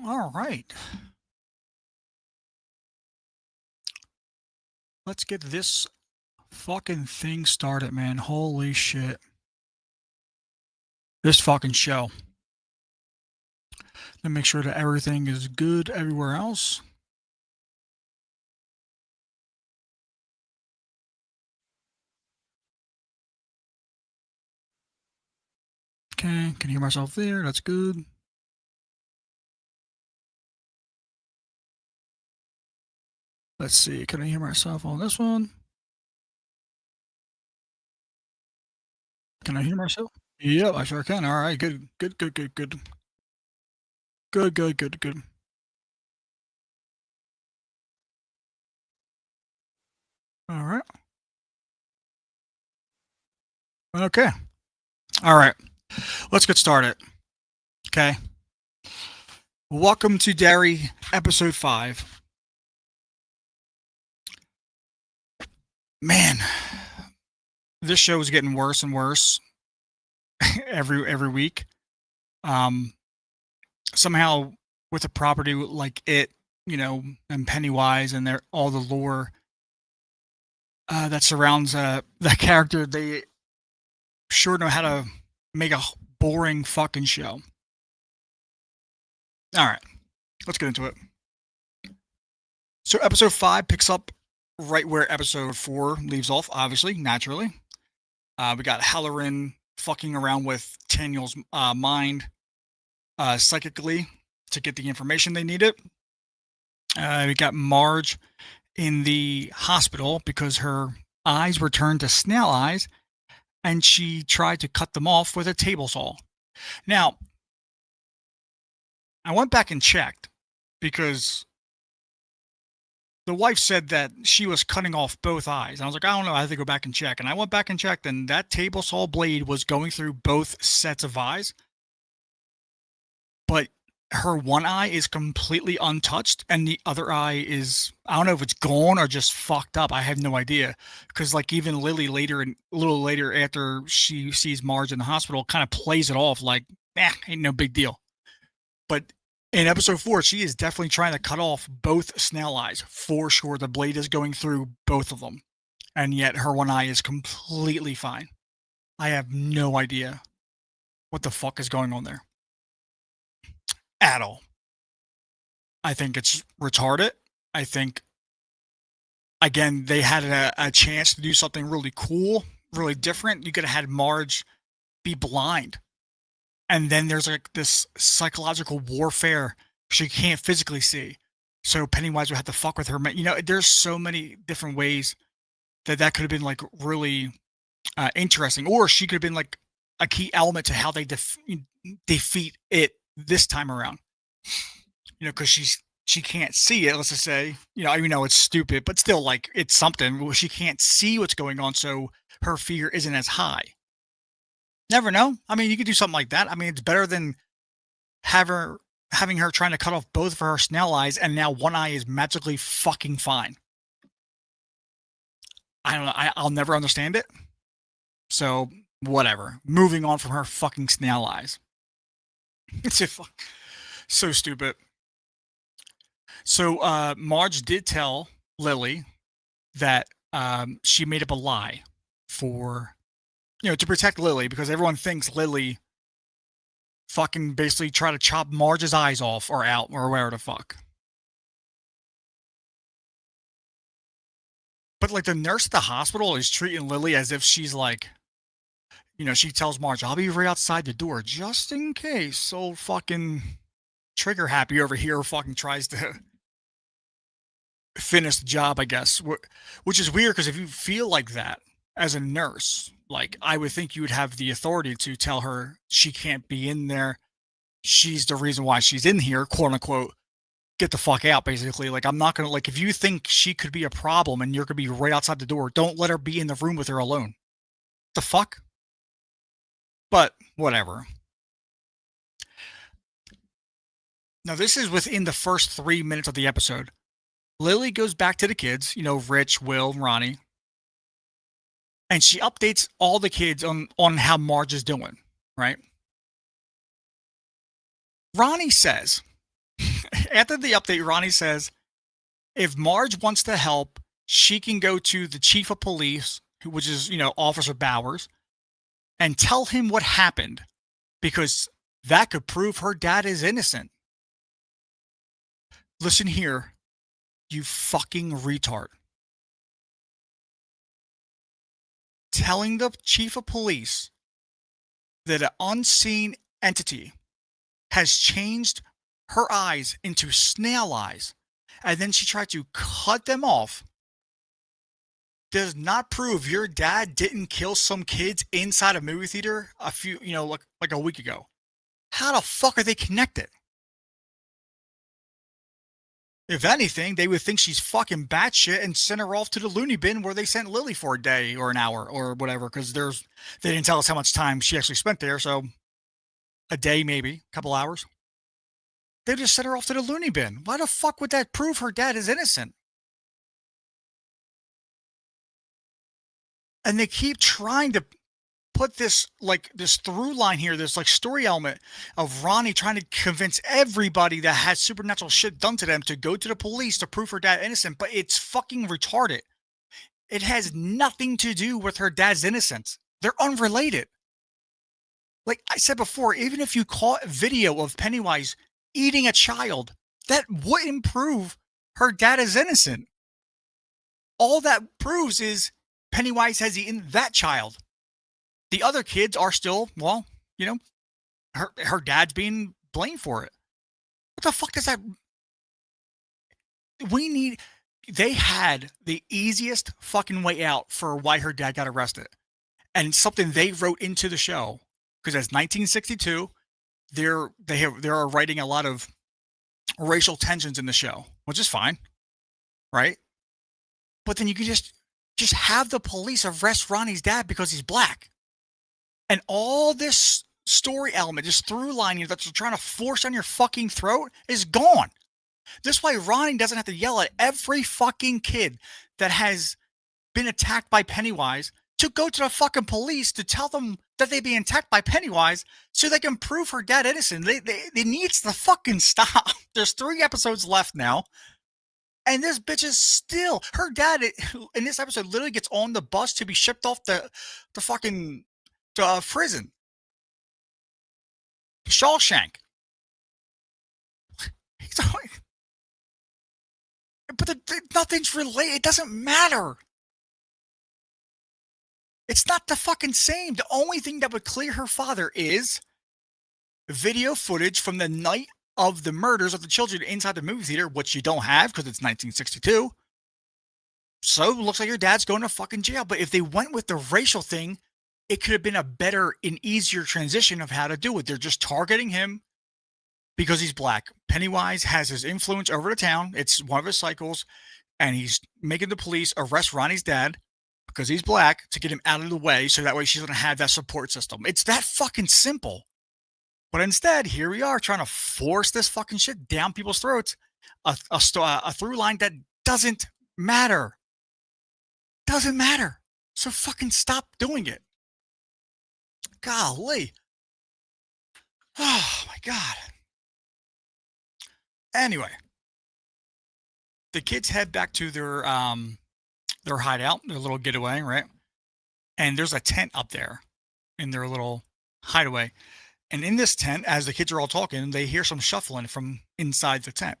All right. Let's get this fucking thing started, man. Holy shit. This fucking show. Let me make sure that everything is good everywhere else. Okay, can hear myself there. That's good. Let's see. Can I hear myself on this one? Can I hear myself? Yep, I sure can. All right, good, good, good, good, good, good, good, good, good. All right. Okay. All right. Let's get started. Okay. Welcome to Derry, episode 5. Man, this show is getting worse and worse every week. Um, Somehow with a property like it, and Pennywise and their all the lore that surrounds that character, they sure know how to make a boring fucking show. All right, let's get into it. So episode 5 picks up right where episode 4 leaves off. Obviously, naturally, we got Halloran fucking around with Daniel's mind psychically to get the information they needed. We got Marge in the hospital because her eyes were turned to snail eyes and she tried to cut them off with a table saw. Now, I went back and checked because the wife said that she was cutting off both eyes. And I was like, I don't know. I have to go back and check. And I went back and checked, and that table saw blade was going through both sets of eyes. But her one eye is completely untouched and the other eye is, I don't know if it's gone or just fucked up. I have no idea. Because like even Lily later and a little later after she sees Marge in the hospital kind of plays it off like, ain't no big deal. But in episode 4, she is definitely trying to cut off both snail eyes for sure. The blade is going through both of them. And yet her one eye is completely fine. I have no idea what the fuck is going on there at all. I think it's retarded. I think, again, they had a chance to do something really cool, really different. You could have had Marge be blind. And then there's like this psychological warfare she can't physically see. So Pennywise would have to fuck with her. There's so many different ways that could have been like really interesting. Or she could have been like a key element to how they defeat it this time around. Because she can't see it. Let's just say, it's stupid, but still, like it's something. Well, she can't see what's going on, so her fear isn't as high. Never know. I mean, you could do something like that. I mean, it's better than having her trying to cut off both of her snail eyes, and now one eye is magically fucking fine. I don't know. I'll never understand it. So whatever. Moving on from her fucking snail eyes. It's so stupid. So Marge did tell Lily that she made up a lie for, to protect Lily because everyone thinks Lily fucking basically tried to chop Marge's eyes off or out or whatever the fuck. But like the nurse at the hospital is treating Lily as if she's like, she tells Marge, I'll be right outside the door just in case. So fucking trigger happy over here fucking tries to finish the job, I guess, which is weird because if you feel like that as a nurse, like I would think you would have the authority to tell her she can't be in there. She's the reason why she's in here, quote unquote. Get the fuck out, basically. Like, I'm not gonna, like, if you think she could be a problem and you're gonna be right outside the door, don't let her be in the room with her alone. The fuck? But whatever. Now, this is within the first 3 minutes of the episode. Lily goes back to the kids, Rich, Will, Ronnie, and she updates all the kids on how Marge is doing, right? Ronnie says After the update, Ronnie says if Marge wants to help, she can go to the chief of police, which is, Officer Bowers, and tell him what happened because that could prove her dad is innocent. Listen here, you fucking retard. Telling the chief of police that an unseen entity has changed her eyes into snail eyes, and then she tried to cut them off, does not prove your dad didn't kill some kids inside a movie theater a few, like a week ago. How the fuck are they connected? If anything, they would think she's fucking batshit and send her off to the loony bin where they sent Lily for a day or an hour or whatever, because they didn't tell us how much time she actually spent there, so a day maybe, a couple hours. They just sent her off to the loony bin. Why the fuck would that prove her dad is innocent? And they keep trying to put this through line here, this like story element of Ronnie trying to convince everybody that has supernatural shit done to them to go to the police to prove her dad innocent, but it's fucking retarded. It has nothing to do with her dad's innocence. They're unrelated. Like I said before, even if you caught video of Pennywise eating a child, that wouldn't prove her dad is innocent. All that proves is Pennywise has eaten that child. The other kids are still, her dad's being blamed for it. What the fuck does that? They had the easiest fucking way out for why her dad got arrested. And it's something they wrote into the show. Because as 1962, they are writing a lot of racial tensions in the show, which is fine. Right? But then you can just have the police arrest Ronnie's dad because he's black. And all this story element, just through lining that you're trying to force down your fucking throat is gone. This way, Ronnie doesn't have to yell at every fucking kid that has been attacked by Pennywise to go to the fucking police to tell them that they're being attacked by Pennywise so they can prove her dad innocent. They needs to fucking stop. There's 3 episodes left now. And this bitch is still, her dad in this episode literally gets on the bus to be shipped off the fucking prison. Shawshank. But nothing's related. It doesn't matter. It's not the fucking same. The only thing that would clear her father is video footage from the night of the murders of the children inside the movie theater, which you don't have because it's 1962. So it looks like your dad's going to fucking jail. But if they went with the racial thing, it could have been a better and easier transition of how to do it. They're just targeting him because he's black. Pennywise has his influence over the town. It's one of his cycles. And he's making the police arrest Ronnie's dad because he's black to get him out of the way. So that way she doesn't have that support system. It's that fucking simple. But instead, here we are trying to force this fucking shit down people's throats. A through line that doesn't matter. Doesn't matter. So fucking stop doing it. Golly. Oh my God. Anyway, the kids head back to their hideout, their little getaway, right? And there's a tent up there in their little hideaway. And in this tent, as the kids are all talking, they hear some shuffling from inside the tent.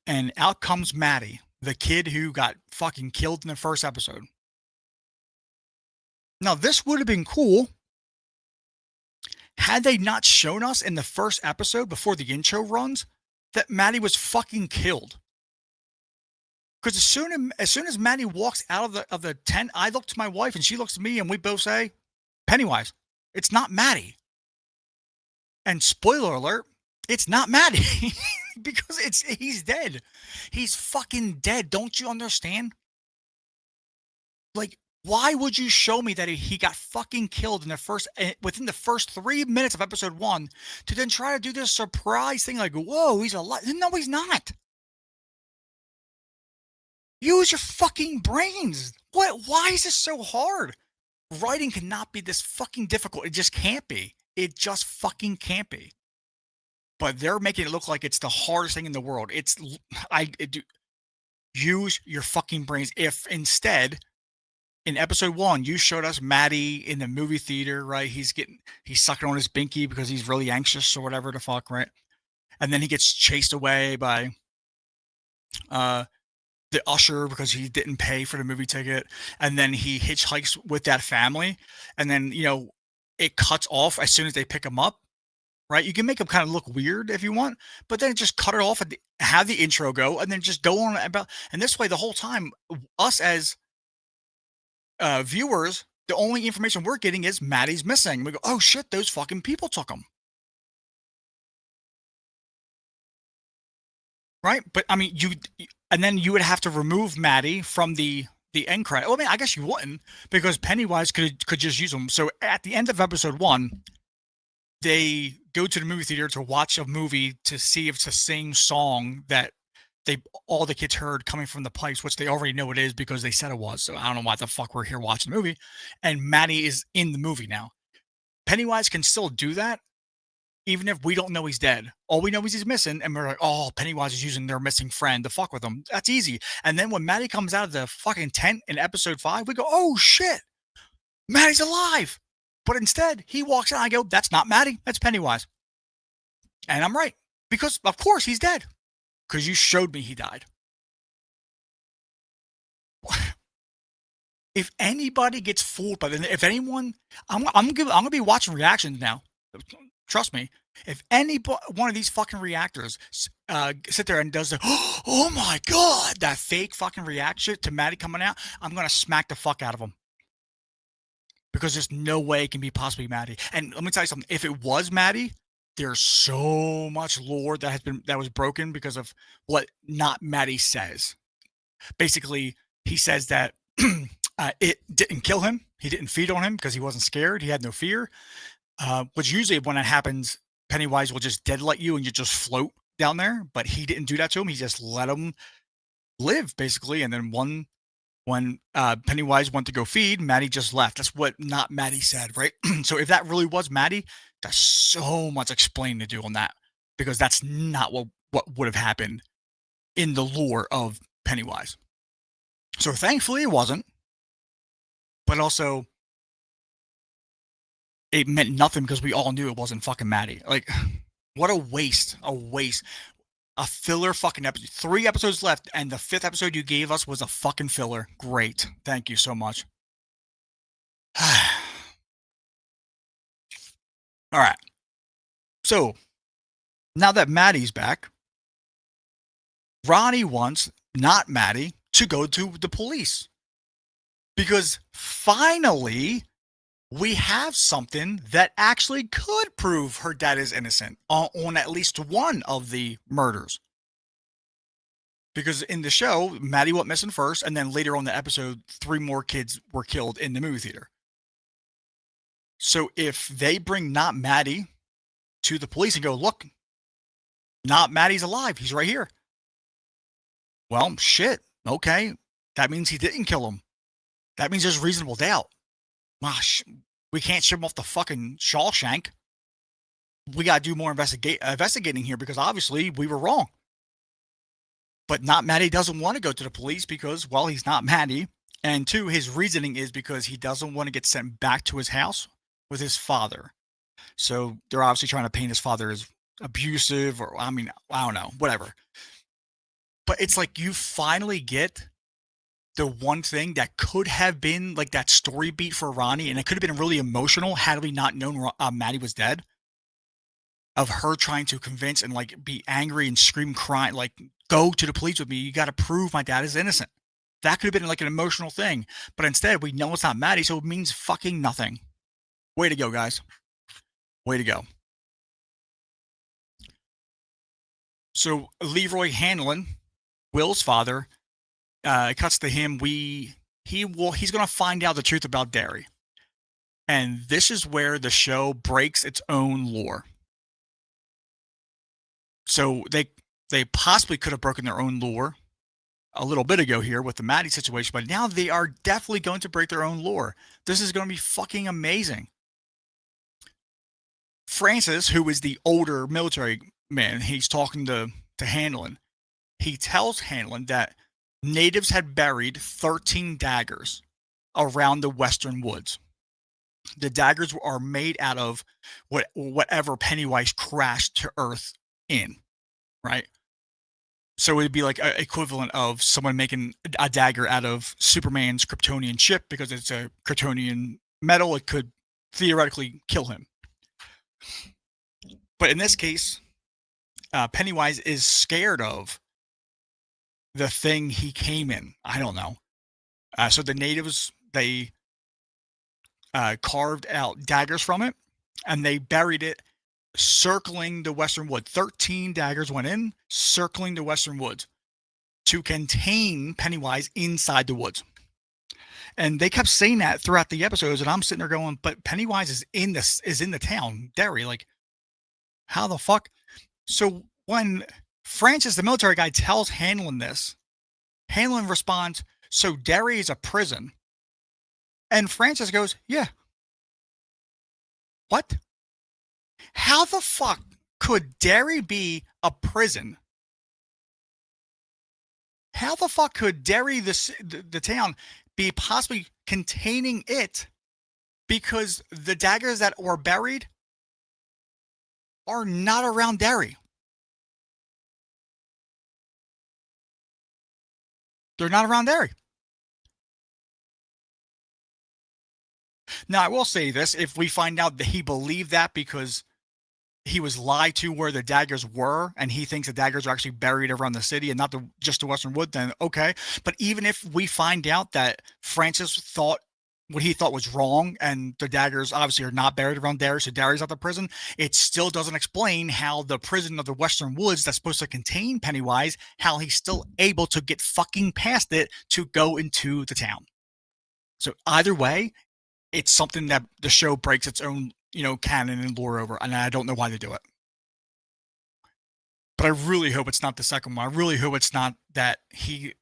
And out comes Maddie, the kid who got fucking killed in the first episode. Now, this would have been cool had they not shown us in the first episode before the intro runs that Maddie was fucking killed. Because as soon as Maddie walks out of the tent, I look to my wife and she looks at me and we both say, Pennywise, it's not Maddie. And spoiler alert, it's not Maddie because he's dead. He's fucking dead. Don't you understand? Like, why would you show me that he got fucking killed within the first 3 minutes of episode 1 to then try to do this surprise thing like, whoa, he's alive? No, he's not. Use your fucking brains. Why is this so hard? Writing cannot be this fucking difficult. It just can't be. It just fucking can't be. but they're making it look like it's the hardest thing in the world. Use your fucking brains. If instead in episode 1 you showed us Maddie in the movie theater, right? He's sucking on his binky because he's really anxious or whatever the fuck, right? And then he gets chased away by uh the usher because he didn't pay for the movie ticket, and then he hitchhikes with that family, and then it cuts off as soon as they pick him up, right? You can make him kind of look weird if you want, but then just cut it off and have the intro go, and then just go on about. And this way, the whole time, us as viewers, the only information we're getting is Maddie's missing. We go, oh shit, those fucking people took him, right? But I mean, and then you would have to remove Maddie from the end credit. Well, I mean, I guess you wouldn't, because Pennywise could just use them. So at the end of episode 1, they go to the movie theater to watch a movie to see if it's the same song that all the kids heard coming from the pipes, which they already know it is because they said it was. So I don't know why the fuck we're here watching the movie. And Maddie is in the movie now. Pennywise can still do that, even if we don't know he's dead. All we know is he's missing, and we're like, oh, Pennywise is using their missing friend to fuck with them. That's easy. And then when Maddie comes out of the fucking tent in episode 5, we go, oh shit, Maddie's alive. But instead, he walks out. I go, that's not Maddie, that's Pennywise. And I'm right, because of course he's dead, because you showed me he died. If anybody gets fooled by if anyone, I'm gonna be watching reactions now. Trust me. If any one of these fucking reactors sit there and does the oh my god, that fake fucking reaction to Maddie coming out, I'm gonna smack the fuck out of them, because there's no way it can be possibly Maddie. And let me tell you something. If it was Maddie, there's so much lore that was broken because of what not Maddie says. Basically, he says that it didn't kill him. He didn't feed on him because he wasn't scared. He had no fear. Which usually when it happens, Pennywise will just deadlight you and you just float down there. But he didn't do that to him. He just let him live, basically. And then when Pennywise went to go feed, Maddie just left. That's what not Maddie said, right? So if that really was Maddie, there's so much explaining to do on that, because that's not what would have happened in the lore of Pennywise. So thankfully it wasn't, but also it meant nothing because we all knew it wasn't fucking Maddie. Like, what a waste. A filler fucking episode. 3 episodes left, and the 5th episode you gave us was a fucking filler. Great. Thank you so much. All right. So, now that Maddie's back, Ronnie wants, not Maddie, to go to the police. Because finally, we have something that actually could prove her dad is innocent on at least one of the murders. Because in the show, Maddie went missing first, and then later on the episode, 3 more kids were killed in the movie theater. So if they bring not Maddie to the police and go, look, not Maddie's alive, he's right here. Well, shit. Okay. That means he didn't kill him. That means there's reasonable doubt. Gosh, we can't ship him off the fucking Shawshank. We got to do more investigating here, because obviously we were wrong. But not Maddie doesn't want to go to the police because, well, he's not Maddie. And 2, his reasoning is because he doesn't want to get sent back to his house with his father. So they're obviously trying to paint his father as abusive, or, I mean, I don't know, whatever. But it's like you finally get the one thing that could have been like that story beat for Ronnie, and it could have been really emotional had we not known Maddie was dead. Of her trying to convince and like be angry and scream, crying, like, go to the police with me. You got to prove my dad is innocent. That could have been like an emotional thing. But instead, we know it's not Maddie, so it means fucking nothing. Way to go, guys. Way to go. So Leroy Hanlon, Will's father, it cuts to him. He's going to find out the truth about Derry. And this is where the show breaks its own lore. So they possibly could have broken their own lore a little bit ago here with the Maddie situation, but now they are definitely going to break their own lore. This is going to be fucking amazing. Francis, who is the older military man, he's talking to Hanlon. He tells Hanlon that natives had buried 13 daggers around the western woods. The daggers are made out of whatever Pennywise crashed to Earth in, right? So it'd be like a equivalent of someone making a dagger out of Superman's Kryptonian chip because it's a Kryptonian metal. It could theoretically kill him. But in this case, Pennywise is scared of the thing he came in. I don't know. So the natives, they carved out daggers from it and they buried it circling the western wood. 13 daggers went in, circling the western woods to contain Pennywise inside the woods. And they kept saying that throughout the episodes, and I'm sitting there going, "But Pennywise is in the town, Derry. Like, how the fuck?" So when Francis, the military guy, tells Hanlon this, Hanlon responds, "So Derry is a prison," and Francis goes, "Yeah." What? How the fuck could Derry be a prison? How the fuck could Derry, the town, be possibly containing it? Because the daggers that were buried are not around Derry. They're not around Derry. Now, I will say this: if we find out that he believed that because he was lied to where the daggers were, and he thinks the daggers are actually buried around the city and not just the Western Wood, then okay. But even if we find out that Francis thought what he thought was wrong, and the daggers obviously are not buried around Derry, so Derry's not the prison, it still doesn't explain how the prison of the Western Woods that's supposed to contain Pennywise, how he's still able to get fucking past it to go into the town. So either way, it's something that the show breaks its own, canon and lore over, and I don't know why they do it. But I really hope it's not the second one. I really hope it's not that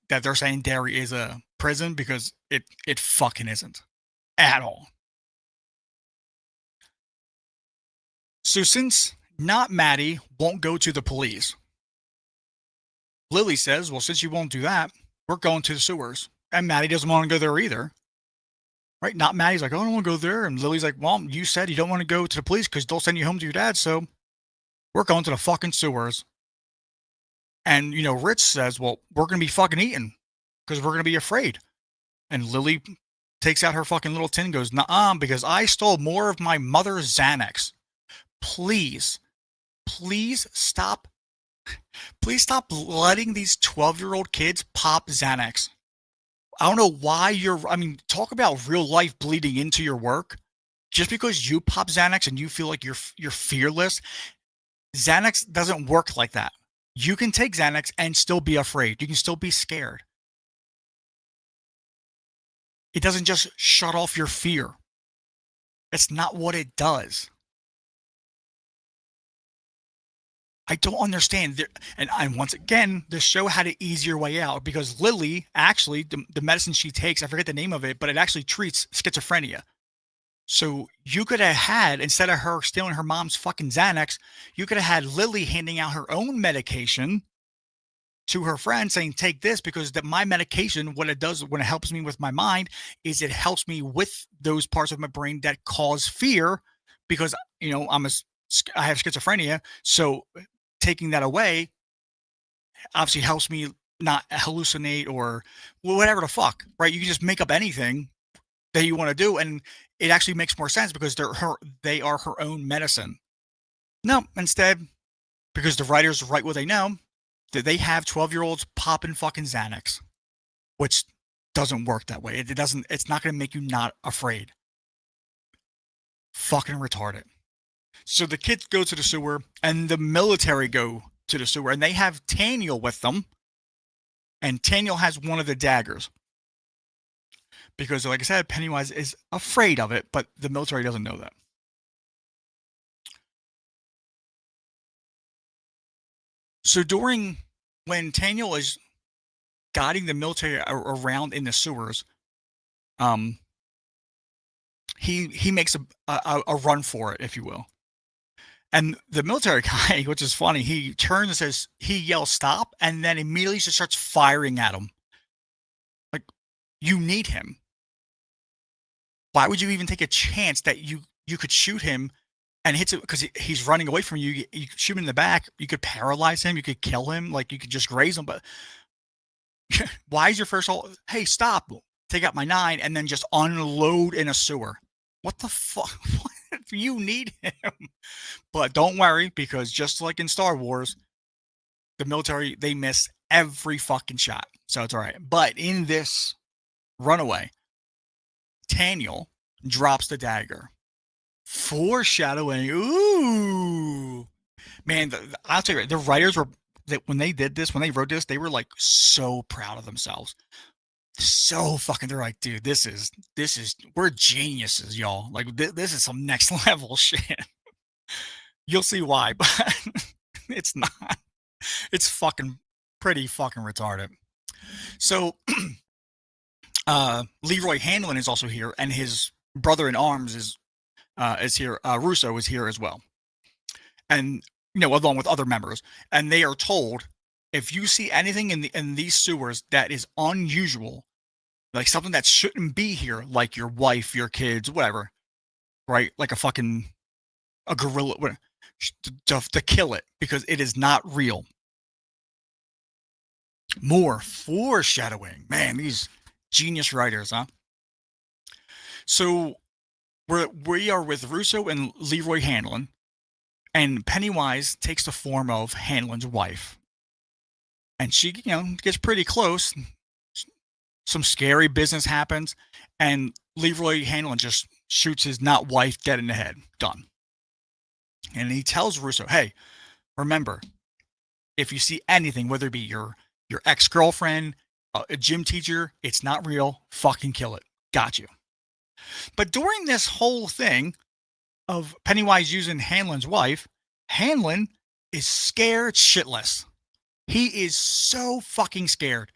they're saying Derry is a prison, because it fucking isn't at all. So since not Maddie won't go to the police, Lily says, "Well, since you won't do that, we're going to the sewers." And Maddie doesn't want to go there either. Right? Not Maddie's like, "Oh, I don't want to go there." And Lily's like, "Well, you said you don't want to go to the police because they'll send you home to your dad. So we're going to the fucking sewers." And, Rich says, "Well, we're going to be fucking eating because we're going to be afraid." And Lily takes out her fucking little tin and goes, "Nuh-uh, because I stole more of my mother's Xanax. Please, please stop. Please stop letting these 12-year-old kids pop Xanax." I don't know why talk about real life bleeding into your work. Just because you pop Xanax and you feel like you're fearless, Xanax doesn't work like that. You can take Xanax and still be afraid. You can still be scared. It doesn't just shut off your fear. It's not what it does. I don't understand. And once again, the show had an easier way out because Lily, actually, the medicine she takes, I forget the name of it, but it actually treats schizophrenia. So you could have had, instead of her stealing her mom's fucking Xanax, you could have had Lily handing out her own medication to her friend saying, "Take this because my medication, what it does when it helps me with my mind is it helps me with those parts of my brain that cause fear because, I have schizophrenia. So taking that away obviously helps me not hallucinate or whatever the fuck, right? You can just make up anything that you want to do, and it actually makes more sense because they are her own medicine. No, instead, because the writers write what they know, that they have 12-year-olds popping fucking Xanax, which doesn't work that way. It's not going to make you not afraid. Fucking retarded. So the kids go to the sewer and the military go to the sewer, and they have Taniel with them. And Taniel has one of the daggers. Because, like I said, Pennywise is afraid of it, but the military doesn't know that. So when Taniel is guiding the military around in the sewers, he makes a run for it, if you will. And the military guy, which is funny, he turns and says he yells stop, and then immediately just starts firing at him. Like, you need him. Why would you even take a chance that you could shoot him and hits it because he's running away from you? You could shoot him in the back. You could paralyze him. You could kill him. Like you could just graze him. But why is your first all? Hey, stop! Take out my 9 and then just unload in a sewer. What the fuck? What? You need him. But don't worry, because just like in Star Wars, the military they miss every fucking shot, so it's all right. But in this runaway, Daniel drops the dagger. Foreshadowing. Ooh, man! I'll tell you, the writers were that when they did this, when they wrote this, they were like so proud of themselves. So fucking, they're like, dude, this is we're geniuses, y'all. Like this is some next level shit. You'll see why, but it's not. It's fucking pretty fucking retarded. So, Leroy Hanlon is also here, and his brother in arms is here. Russo is here as well, and along with other members. And they are told if you see anything in these sewers that is unusual, like something that shouldn't be here, like your wife, your kids, whatever, right? Like a gorilla, whatever, to kill it because it is not real. More foreshadowing. Man, these genius writers, huh? So we are with Russo and Leroy Hanlon, and Pennywise takes the form of Hanlon's wife. And she, gets pretty close. Some scary business happens, and Leroy Hanlon just shoots his not wife dead in the head. Done. And he tells Russo, hey, remember, if you see anything, whether it be your ex-girlfriend, a gym teacher, it's not real, fucking kill it. Got you. But during this whole thing of Pennywise using Hanlon's wife, Hanlon is scared shitless. He is so fucking scared.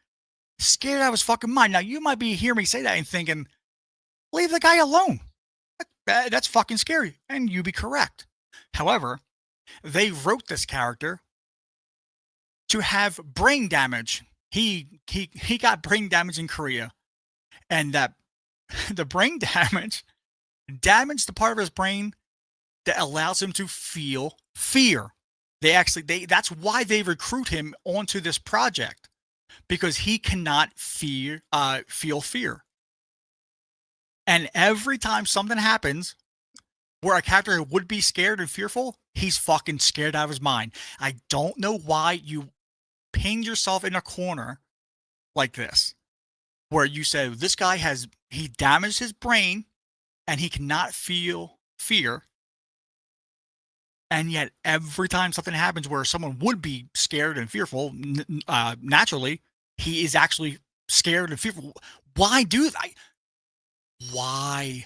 Scared out of his fucking mind. Now, you might be hearing me say that and thinking, leave the guy alone. That's fucking scary. And you'd be correct. However, they wrote this character to have brain damage. He got brain damage in Korea. And that the brain damaged the part of his brain that allows him to feel fear. That's why they recruit him onto this project, because he cannot feel fear. And every time something happens where a character would be scared and fearful, he's fucking scared out of his mind. I don't know why you pinned yourself in a corner like this, where you said this guy he damaged his brain and he cannot feel fear. And yet every time something happens where someone would be scared and fearful, naturally, he is actually scared and fearful. Why do that? Why?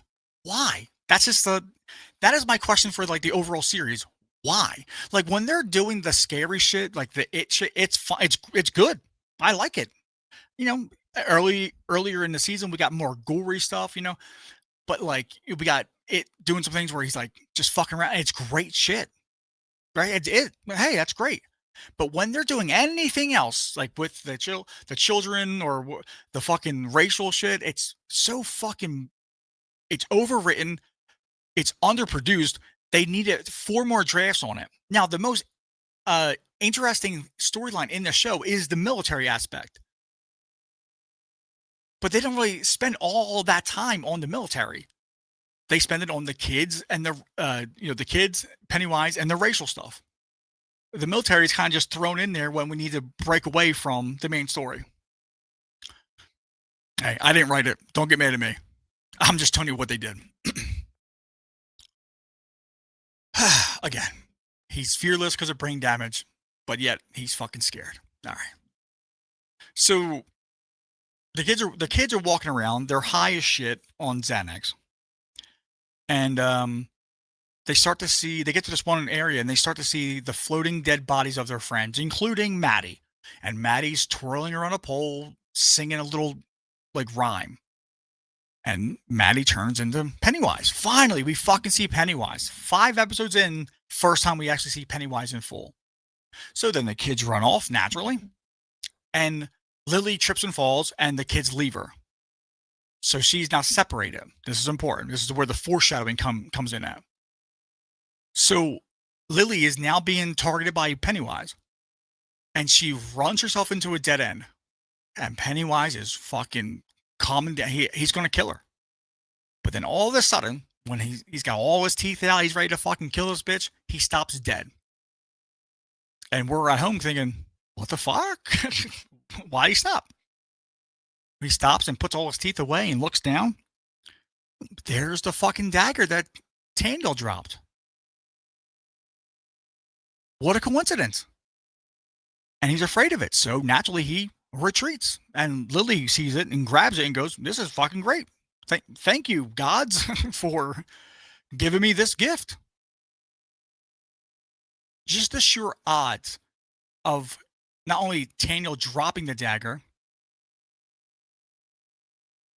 That is my question for like the overall series. Why? Like when they're doing the scary shit, like the it shit, it's fun. It's good. I like it. Earlier in the season, we got more gory stuff, but like we got it doing some things where he's like just fucking around. It's great shit, right? Hey, that's great. But when they're doing anything else, like with the children or the fucking racial shit, it's so fucking, it's overwritten, it's underproduced. They needed 4 more drafts on it. Now, the most interesting storyline in the show is the military aspect, but they don't really spend all that time on the military. They spend it on the kids and the kids, Pennywise, and the racial stuff. The military is kind of just thrown in there when we need to break away from the main story. Hey, I didn't write it. Don't get mad at me. I'm just telling you what they did. Again, he's fearless because of brain damage, but yet he's fucking scared. All right. So the kids are walking around. They're high as shit on Xanax, and they get to this one area and they start to see the floating dead bodies of their friends, including Maddie. And Maddie's twirling around a pole, singing a little like rhyme. And Maddie turns into Pennywise. Finally, we fucking see Pennywise. 5 episodes in, First time we actually see Pennywise in full. So then the kids run off naturally, and Lily trips and falls, and the kids leave her. So she's now separated. This is important. This is where the foreshadowing comes in at. So Lily is now being targeted by Pennywise, and she runs herself into a dead end. And Pennywise is fucking calming down. He's going to kill her. But then all of a sudden, when he's got all his teeth out, he's ready to fucking kill this bitch, he stops dead. And we're at home thinking, what the fuck? Why did he stop? He stops and puts all his teeth away and looks down. There's the fucking dagger that Tandil dropped. What a coincidence. And he's afraid of it. So naturally he retreats. And Lily sees it and grabs it and goes, this is fucking great. Thank you, gods, for giving me this gift. Just the sheer odds of not only Tandil dropping the dagger,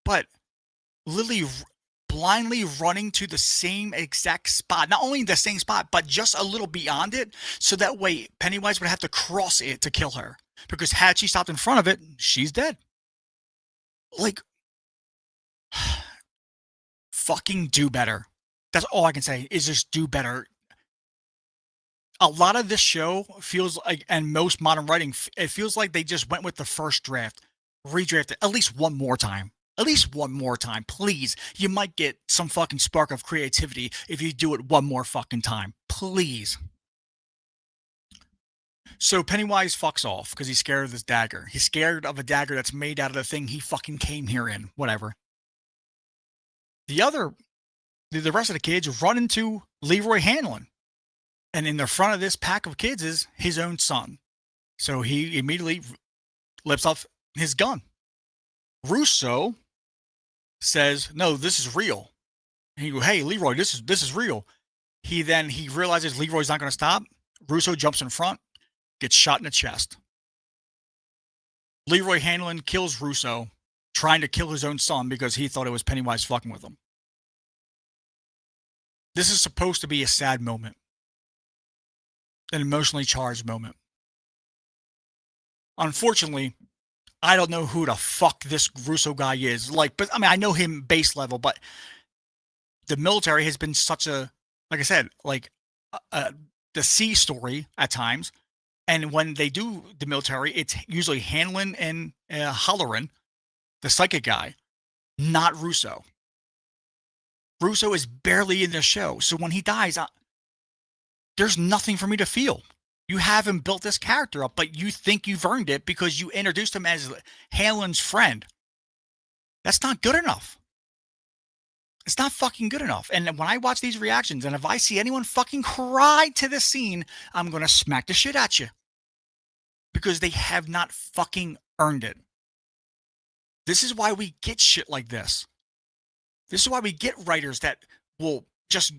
but Lily blindly running to the same exact spot. Not only the same spot, but just a little beyond it. So that way Pennywise would have to cross it to kill her. Because had she stopped in front of it, she's dead. Like, fucking do better. That's all I can say is just do better. A lot of this show feels like, and most modern writing, it feels like they just went with the first draft, redrafted at least one more time. At least one more time, please. You might get some fucking spark of creativity if you do it one more fucking time. Please. So Pennywise fucks off because he's scared of this dagger. He's scared of a dagger that's made out of the thing he fucking came here in. Whatever. The rest of the kids run into Leroy Hanlon. And in the front of this pack of kids is his own son. So he immediately lifts off his gun. Russo says, no, this is real. And he goes, hey, Leroy, this is real. He realizes Leroy's not going to stop. Russo jumps in front, gets shot in the chest. Leroy Hanlon kills Russo, trying to kill his own son because he thought it was Pennywise fucking with him. This is supposed to be a sad moment. An emotionally charged moment. Unfortunately, I don't know who the fuck this Russo guy is. But I mean, I know him base level, but the military has been such a, like I said, the C story at times. And when they do the military, it's usually Hanlon and Halloran, the psychic guy, not Russo. Russo is barely in the show. So when he dies, there's nothing for me to feel. You haven't built this character up, but you think you've earned it because you introduced him as Hanlon's friend. That's not good enough. It's not fucking good enough. And when I watch these reactions, and if I see anyone fucking cry to this scene, I'm going to smack the shit at you. Because they have not fucking earned it. This is why we get shit like this. This is why we get writers that will just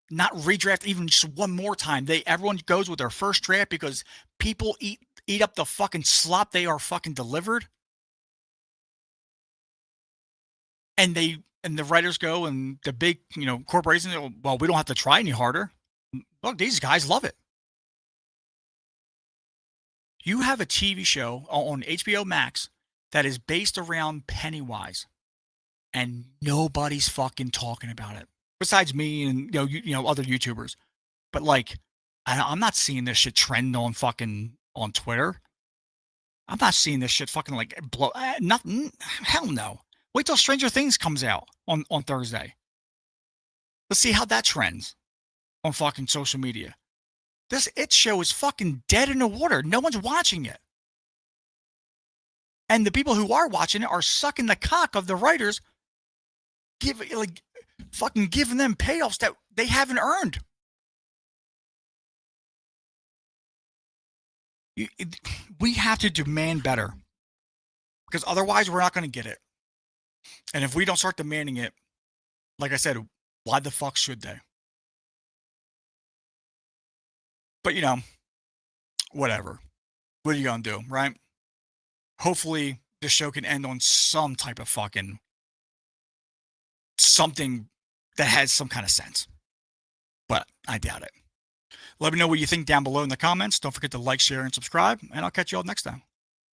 not redraft even just one more time. Everyone goes with their first draft because people eat up the fucking slop they are fucking delivered. And the writers go and the big, corporations go, well, we don't have to try any harder. Look, these guys love it. You have a TV show on HBO Max that is based around Pennywise, and nobody's fucking talking about it besides me and other YouTubers. But I'm not seeing this shit trend on Twitter. I'm not seeing this shit fucking blow. Nothing. Hell no. Wait till Stranger Things comes out on Thursday. Let's see how that trends on fucking social media. This It show is fucking dead in the water. No one's watching it. And the people who are watching it are sucking the cock of the writers, fucking giving them payoffs that they haven't earned. We have to demand better, because otherwise we're not going to get it. And if we don't start demanding it, like I said, why the fuck should they? But whatever. What are you going to do, right? Hopefully the show can end on some type of fucking something that has some kind of sense. But I doubt it. Let me know what you think down below in the comments. Don't forget to like, share, and subscribe, and I'll catch you all next time.